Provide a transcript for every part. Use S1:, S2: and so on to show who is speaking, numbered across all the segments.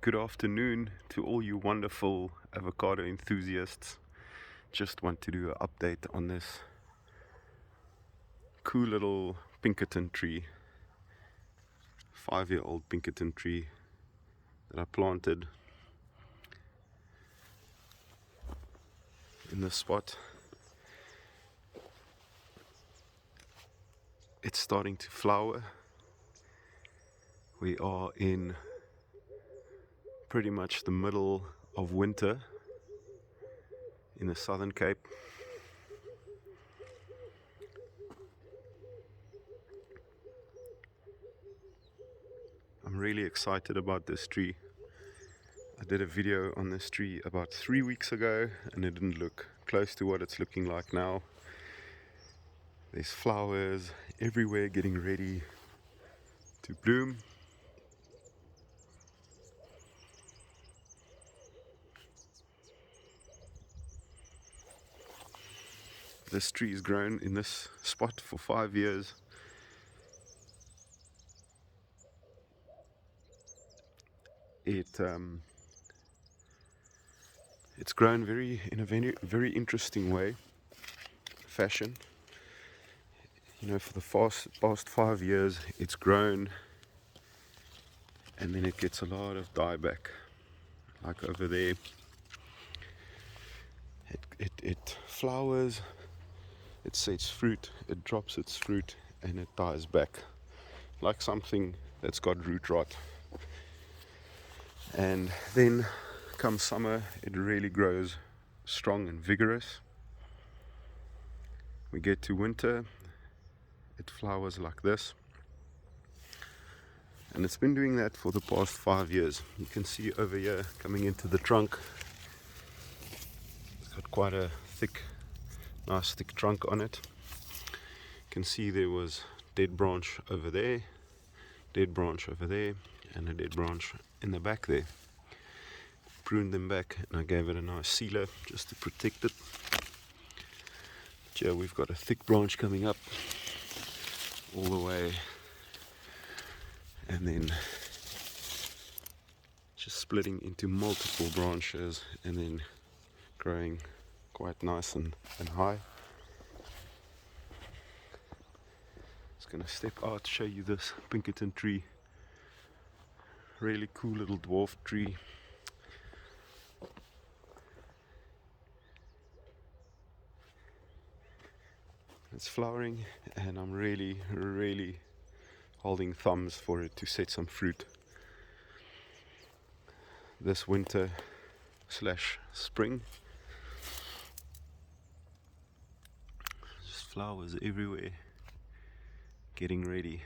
S1: Good afternoon to all you wonderful avocado enthusiasts. Just want to do an update on this cool little Pinkerton tree, 5-year-old Pinkerton tree that I planted in this spot. It's starting to flower. We are in pretty much the middle of winter in the Southern Cape. I'm really excited about this tree. I did a video on this tree about 3 weeks ago and it didn't look close to what it's looking like now. There's flowers everywhere getting ready to bloom. This tree has grown in this spot for 5 years. It's grown in a very interesting fashion. You know, for the past 5 years, it's grown, and then it gets a lot of dieback. Like over there, it flowers, it sets fruit, it drops its fruit, and it dies back, like something that's got root rot. And then come summer, it really grows strong and vigorous. We get to winter, it flowers like this. And it's been doing that for the past 5 years. You can see over here, coming into the trunk, it's got quite a nice thick trunk on it. You can see there was dead branch over there, dead branch over there, and a dead branch in the back there. Pruned them back and I gave it a nice sealer just to protect it. Here we've got a thick branch coming up all the way, and then just splitting into multiple branches and then growing quite nice and high. Just gonna step out, show you this Pinkerton tree. Really cool little dwarf tree. It's flowering and I'm really holding thumbs for it to set some fruit this winter / spring. Just flowers everywhere getting ready.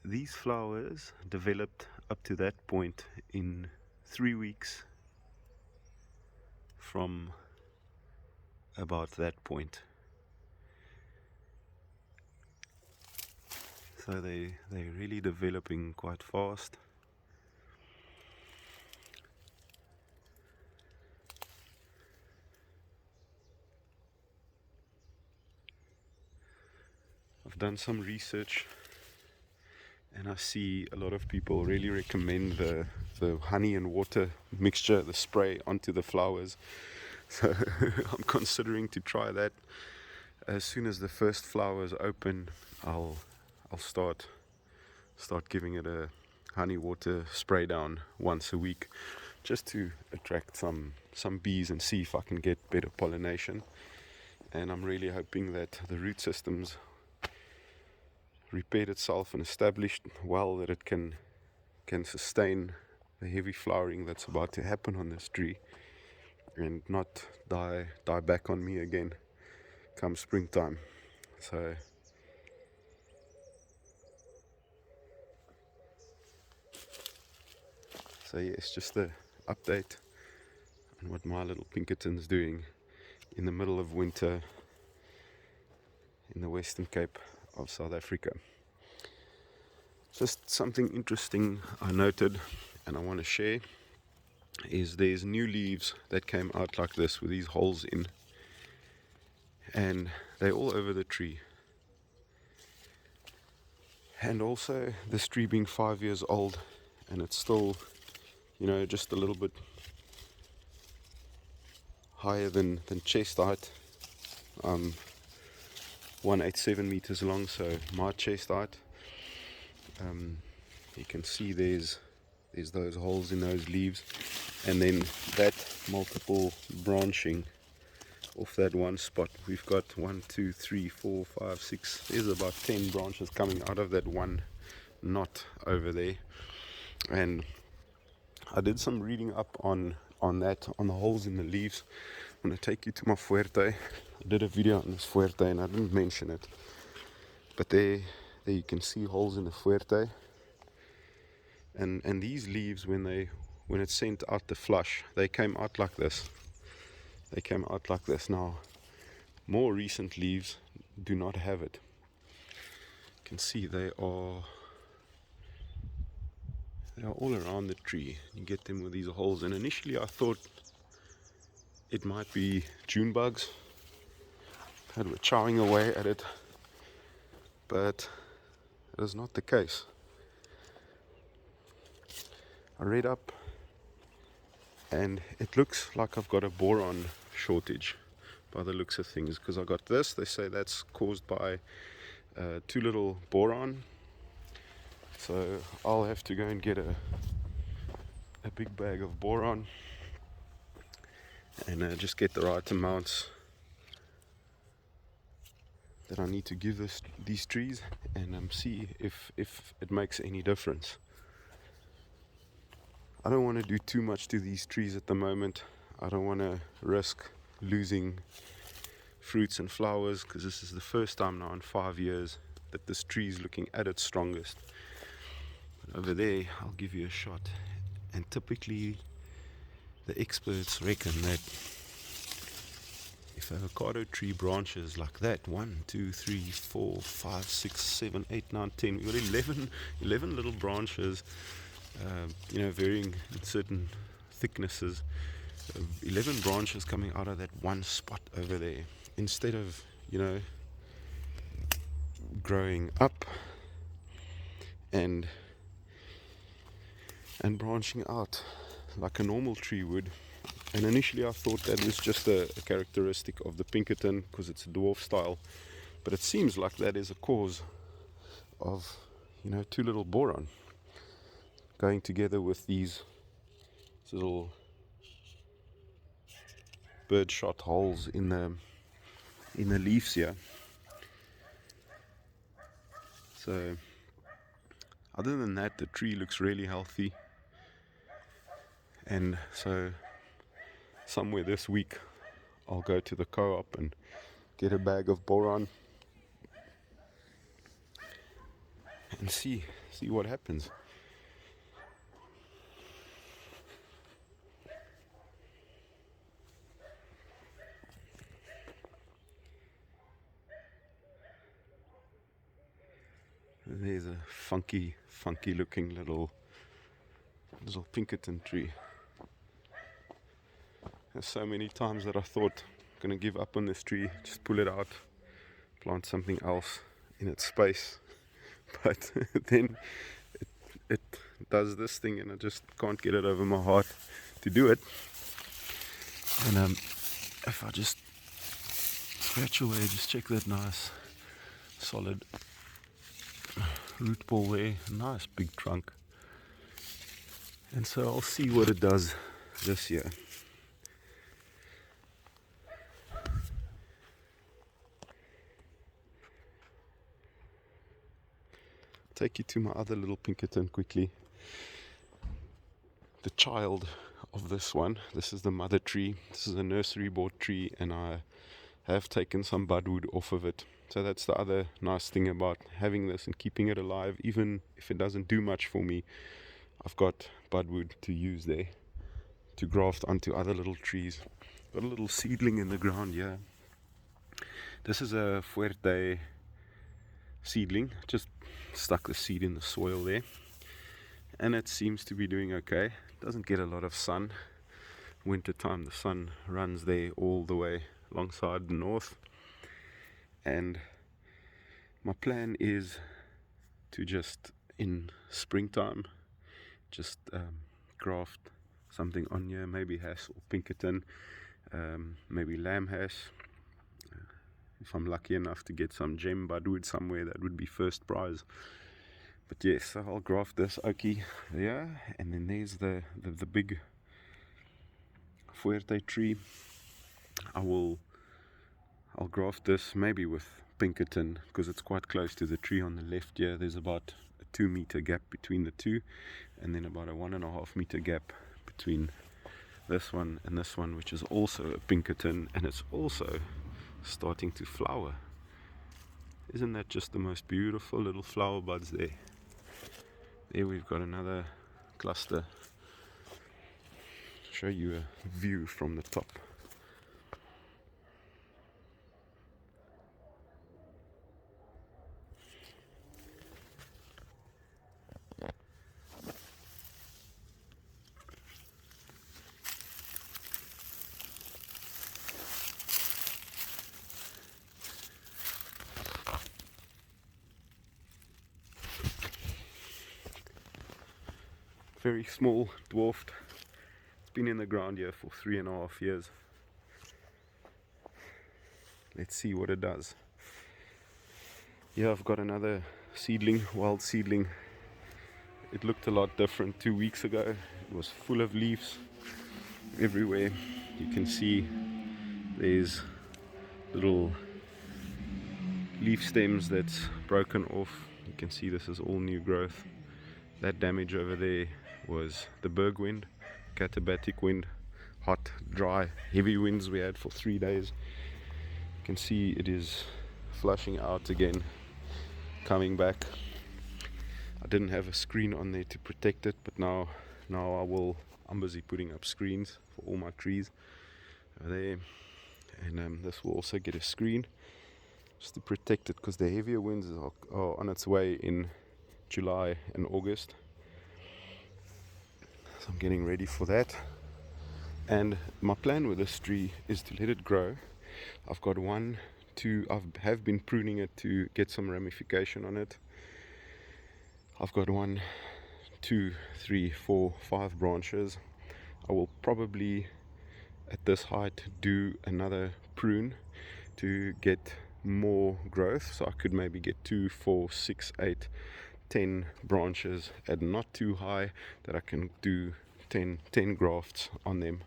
S1: These flowers developed up to that point in 3 weeks from about that point. So they're really developing quite fast. I've done some research and I see a lot of people really recommend the honey and water mixture, the spray onto the flowers. So I'm considering to try that. As soon as the first flowers open, I'll start giving it a honey water spray down once a week, just to attract some bees and see if I can get better pollination. And I'm really hoping that the root systems repaired itself and established well, that it can sustain the heavy flowering that's about to happen on this tree and not die back on me again come springtime. So yeah, it's just an update on what my little Pinkerton's doing in the middle of winter in the Western Cape of South Africa. Just something interesting I noted and I want to share is there's new leaves that came out like this with these holes in, and they're all over the tree. And also this tree being 5 years old, and it's still, just a little bit higher than chest height. 187 meters long, so my chest height. You can see there's those holes in those leaves, and then that multiple branching off that one spot. We've got 1, 2, 3, 4, 5, 6. There's about 10 branches coming out of that one knot over there. And I did some reading up on that, on the holes in the leaves. I'm going to take you to my fuerte. I did a video on this fuerte and I didn't mention it, but there you can see holes in the fuerte. And these leaves, when it's sent out the flush, they came out like this. Now, more recent leaves do not have it. You can see they are all around the tree. You get them with these holes, and initially I thought it might be June bugs that were chowing away at it, but it is not the case. I read up, and it looks like I've got a boron shortage by the looks of things, because I got this. They say that's caused by too little boron, so I'll have to go and get a big bag of boron and just get the right amounts that I need to give these trees, and see if it makes any difference. I don't want to do too much to these trees at the moment. I don't want to risk losing fruits and flowers, because this is the first time now in 5 years that this tree is looking at its strongest. But over there, I'll give you a shot. And typically, the experts reckon that if avocado tree branches like that, 1, 2, 3, 4, 5, 6, 7, 8, 9, 10, we've got 11 little branches, varying in certain thicknesses. 11 branches coming out of that one spot over there, instead of growing up and branching out like a normal tree would. And initially I thought that was just a characteristic of the Pinkerton, because it's a dwarf style, but it seems like that is a cause of too little boron going together with these little birdshot holes in the leaves here. So other than that, the tree looks really healthy, and so somewhere this week I'll go to the co-op and get a bag of boron and see what happens. There's a funky looking little Pinkerton tree. There's so many times that I thought I'm gonna give up on this tree, just pull it out, plant something else in its space, but then it does this thing, and I just can't get it over my heart to do it. And if I just scratch away, just check that nice solid root ball there, nice big trunk, and so I'll see what it does this year. Take you to my other little Pinkerton quickly. The child of this one, this is the mother tree. This is a nursery bought tree, and I have taken some budwood off of it. So that's the other nice thing about having this and keeping it alive. Even if it doesn't do much for me, I've got budwood to use there to graft onto other little trees. Got a little seedling in the ground here. This is a fuerte seedling. Just stuck the seed in the soil there, and it seems to be doing okay. Doesn't get a lot of sun. Winter time, the sun runs there all the way alongside the north, and my plan is to just in springtime just graft something on here, maybe hass or Pinkerton, maybe lamb hass. If I'm lucky enough to get some gem budwood somewhere, that would be first prize. But yes, I'll graft this oakie there, and then there's the big fuerte tree. I'll graft this maybe with Pinkerton because it's quite close to the tree on the left here. There's about a 2-meter gap between the two, and then about a 1.5-meter gap between this one and this one, which is also a Pinkerton, and it's also starting to flower. Isn't that just the most beautiful little flower buds there? There we've got another cluster. Show you a view from the top. Very small, dwarfed. It's been in the ground here for 3.5 years. Let's see what it does. Here I've got another seedling, wild seedling. It looked a lot different 2 weeks ago. It was full of leaves everywhere. You can see there's little leaf stems that's broken off. You can see this is all new growth. That damage over there was the berg wind, katabatic wind, hot, dry, heavy winds we had for 3 days. You can see it is flushing out again, coming back. I didn't have a screen on there to protect it, but now I'm busy putting up screens for all my trees over there, and this will also get a screen just to protect it because the heavier winds are on its way in July and August. So I'm getting ready for that, and my plan with this tree is to let it grow. I've got I have been pruning it to get some ramification on it. I've got 1, 2, 3, 4, 5 branches. I will probably at this height do another prune to get more growth, so I could maybe get 2, 4, 6, 8, 10 branches, and not too high, that I can do 10 grafts on them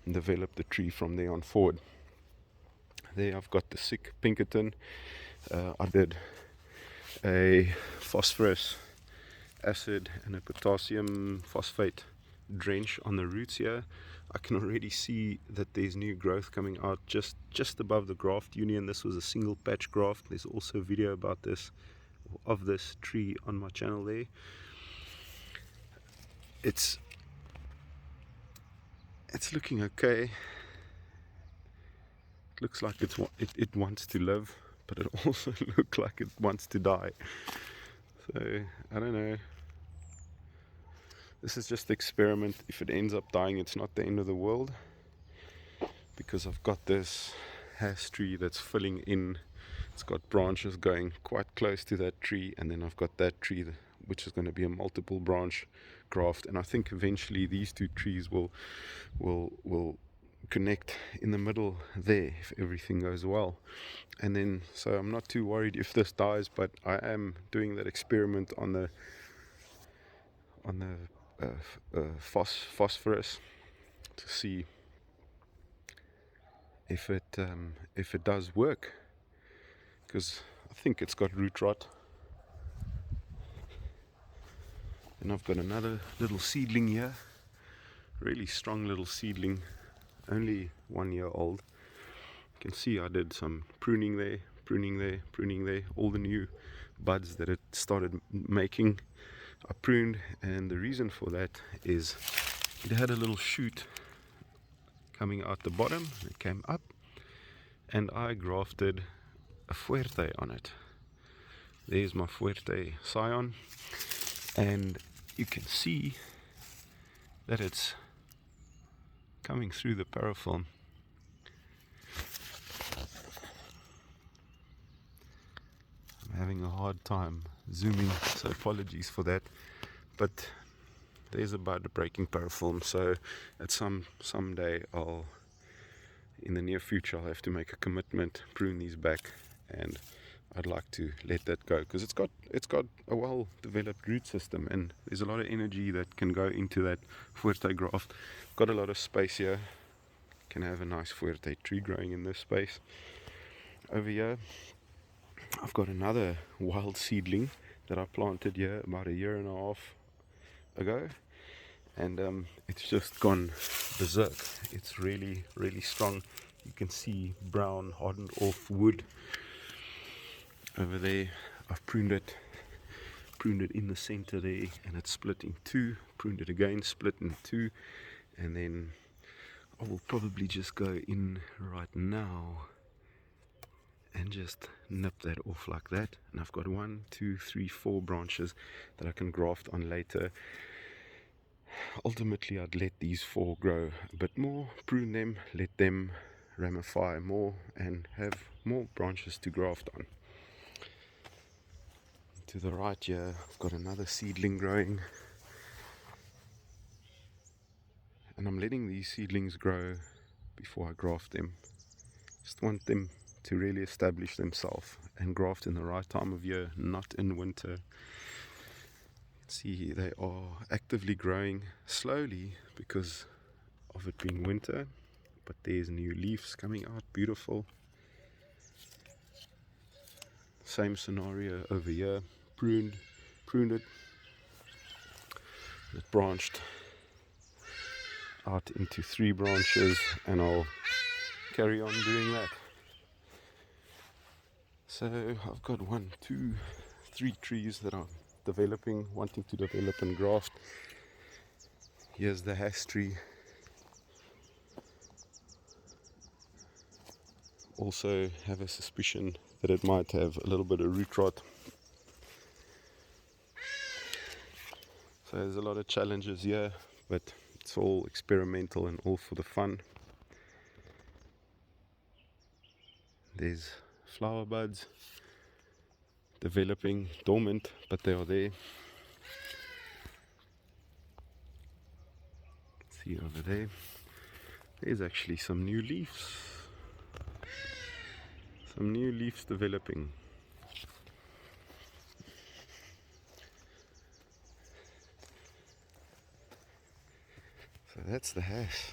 S1: and develop the tree from there on forward. There I've got the sick Pinkerton. I did a phosphorus acid and a potassium phosphate drench on the roots here. I can already see that there's new growth coming out just above the graft union. This was a single patch graft. There's also a video about this, of this tree, on my channel there. It's looking okay. It looks like it wants to live, but it also looks like it wants to die. So I don't know. This is just the experiment. If it ends up dying, it's not the end of the world, because I've got this hass tree that's filling in. It's got branches going quite close to that tree, and then I've got that tree which is going to be a multiple branch graft, and I think eventually these two trees will connect in the middle there if everything goes well. And then, so I'm not too worried if this dies, but I am doing that experiment on the phosphorus to see if it does work, because I think it's got root rot. And I've got another little seedling here, really strong little seedling, only 1 year old. You can see I did some pruning there, all the new buds that it started making I pruned, and the reason for that is it had a little shoot coming out the bottom. It came up, and I grafted a fuerte on it. There's my fuerte scion, and you can see that it's coming through the parafilm. I'm having a hard time zooming, so apologies for that. But there's a bud breaking parafilm, so at someday in the near future, I'll have to make a commitment, prune these back, and I'd like to let that go because it's got a well developed root system, and there's a lot of energy that can go into that fuerte graft. Got a lot of space here, can have a nice fuerte tree growing in this space. Over here I've got another wild seedling that I planted here about a year and a half ago, and it's just gone berserk. It's really strong. You can see brown hardened off wood over there. I've pruned it in the center there, and it's split in two. Pruned it again, split in two, and then I will probably just go in right now and just nip that off like that. And I've got 1, 2, 3, 4 branches that I can graft on later. Ultimately, I'd let these 4 grow a bit more, prune them, let them ramify more, and have more branches to graft on. To the right here, I've got another seedling growing, and I'm letting these seedlings grow before I graft them. Just want them to really establish themselves and graft in the right time of year, not in winter. See, they are actively growing slowly because of it being winter, but there's new leaves coming out, beautiful. Same scenario over here, pruned it branched out into 3 branches, and I'll carry on doing that. So I've got 1, 2, 3 trees that I'm developing, wanting to develop and graft. Here's the hash tree. Also have a suspicion that it might have a little bit of root rot. So there's a lot of challenges here, but it's all experimental and all for the fun. There's flower buds developing, dormant, but they are there. See over there, there's actually some new leaves. Some new leaves developing. So that's the hash.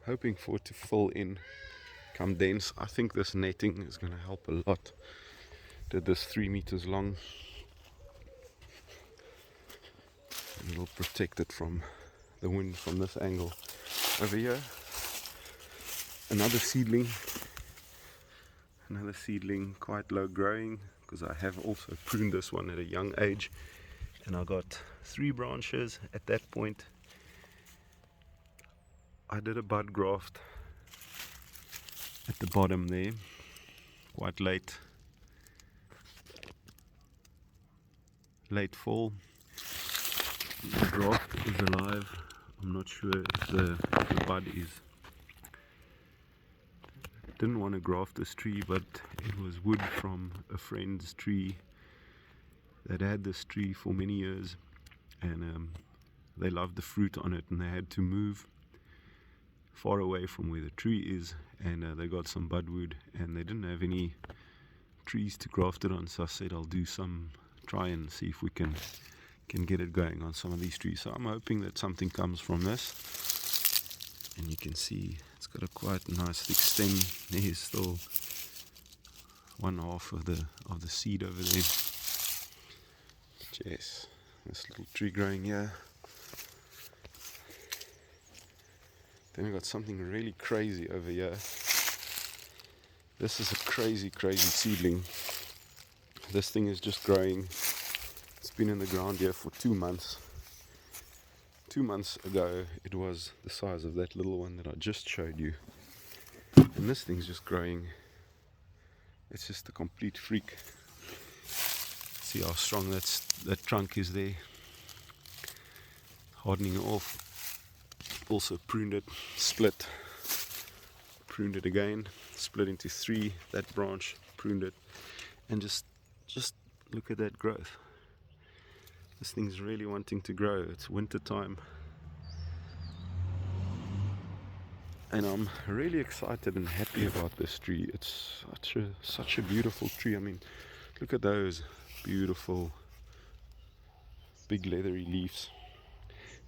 S1: Hoping for it to fill in, come dense. I think this netting is going to help a lot. Did this 3 meters long, and it'll protect it from the wind from this angle. Over here, another seedling, quite low growing because I have also pruned this one at a young age, and I got 3 branches at that point. I did a bud graft at the bottom there, quite late fall. The graft is alive. I'm not sure if the bud is. Didn't want to graft this tree, but it was wood from a friend's tree that had this tree for many years, and they loved the fruit on it, and they had to move far away from where the tree is, and they got some budwood, and they didn't have any trees to graft it on. So I said I'll try and see if we can get it going on some of these trees. So I'm hoping that something comes from this, and you can see it's got a quite nice thick stem. There's still 1/2 of the seed over there. Yes, this little tree growing here. Then we got something really crazy over here. This is a crazy seedling. This thing is just growing. It's been in the ground here for 2 months. 2 months ago it was the size of that little one that I just showed you, and this thing's just growing. It's just a complete freak. See how strong that trunk is there, hardening it off. Also pruned it, split, pruned it again, split into 3. That branch, pruned it, and just look at that growth. This thing's really wanting to grow. It's winter time, and I'm really excited and happy about this tree. It's such a beautiful tree. I mean, look at those beautiful big leathery leaves.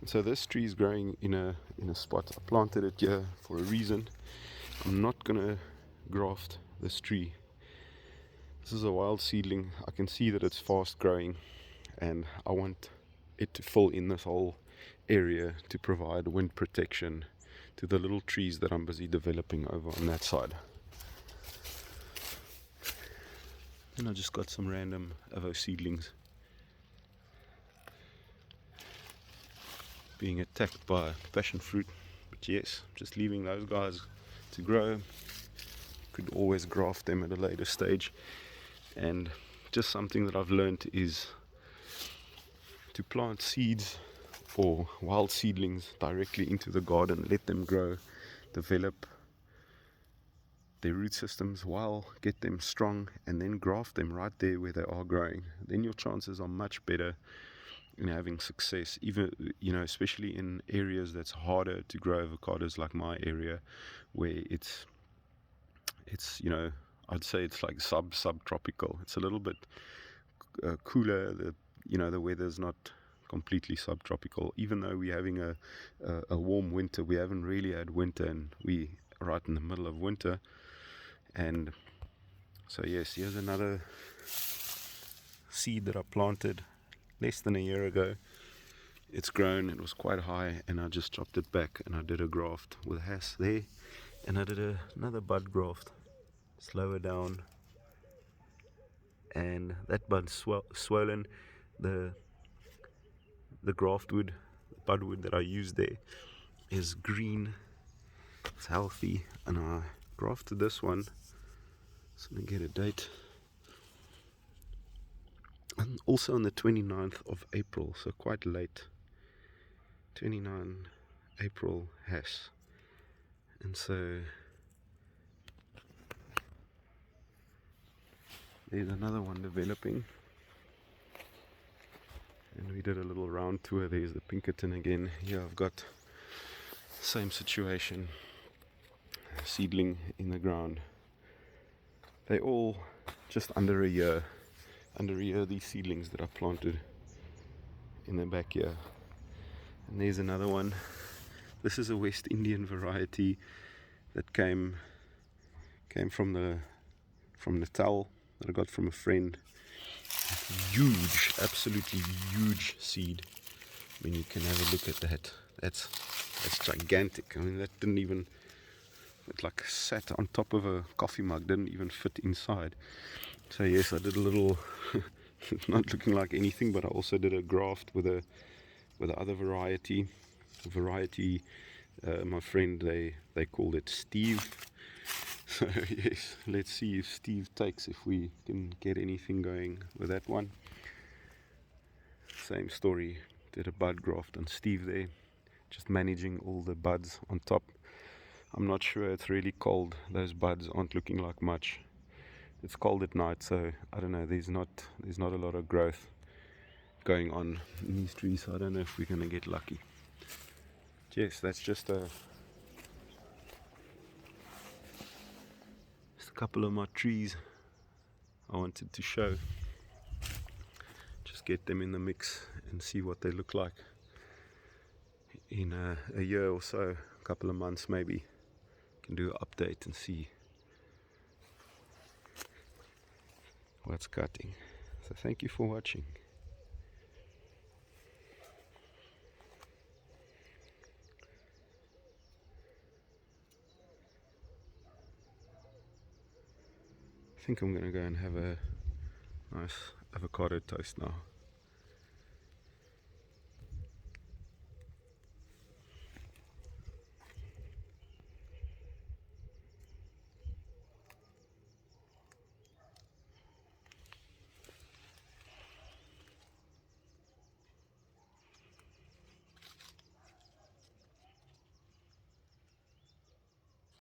S1: And so this tree is growing in a spot. I planted it here for a reason. I'm not gonna graft this tree. This is a wild seedling. I can see that it's fast growing, and I want it to fill in this whole area to provide wind protection to the little trees that I'm busy developing over on that side. And I just got some random Avo seedlings being attacked by passion fruit, but yes, just leaving those guys to grow. Could always graft them at a later stage. And just something that I've learned is to plant seeds or wild seedlings directly into the garden, let them grow, develop their root systems well, get them strong, and then graft them right there where they are growing. Then your chances are much better in having success, even, especially in areas that's harder to grow avocados, like my area, where it's I'd say it's like subtropical. It's a little bit cooler. The weather's not completely subtropical. Even though we're having a warm winter, we haven't really had winter, and we are right in the middle of winter. And so yes, here's another seed that I planted less than a year ago. It's grown. It was quite high, and I just chopped it back, and I did a graft with has there, and I did another bud graft slower down, and that bud's swollen. The graft wood, the budwood that I used there, is green. It's healthy, and I grafted this one. So I'm gonna get a date. And also on the 29th of April, so quite late. 29 April hash. And so there's another one developing, and we did a little round tour. There's the Pinkerton again. Here I've got same situation, seedling in the ground. They all just under a year, these seedlings that I planted in the back here. And there's another one. This is a West Indian variety that came from Natal, that I got from a friend. Huge, absolutely huge seed. I mean, you can have a look at that. That's gigantic. I mean, that didn't even, it like sat on top of a coffee mug, didn't even fit inside. So yes, I did a little not looking like anything, but I also did a graft with the other variety. My friend, they called it Steve. So yes, let's see if Steve takes, if we can get anything going with that one. Same story, did a bud graft on Steve there, just managing all the buds on top. I'm not sure, it's really cold. Those buds aren't looking like much. It's cold at night, so I don't know, there's not a lot of growth going on in these trees, so I don't know if we're gonna get lucky. Yes, that's just a couple of my trees I wanted to show. Just get them in the mix and see what they look like in a year or so, a couple of months maybe. Can do an update and see what's cutting. So thank you for watching. I think I'm gonna go and have a nice avocado toast now.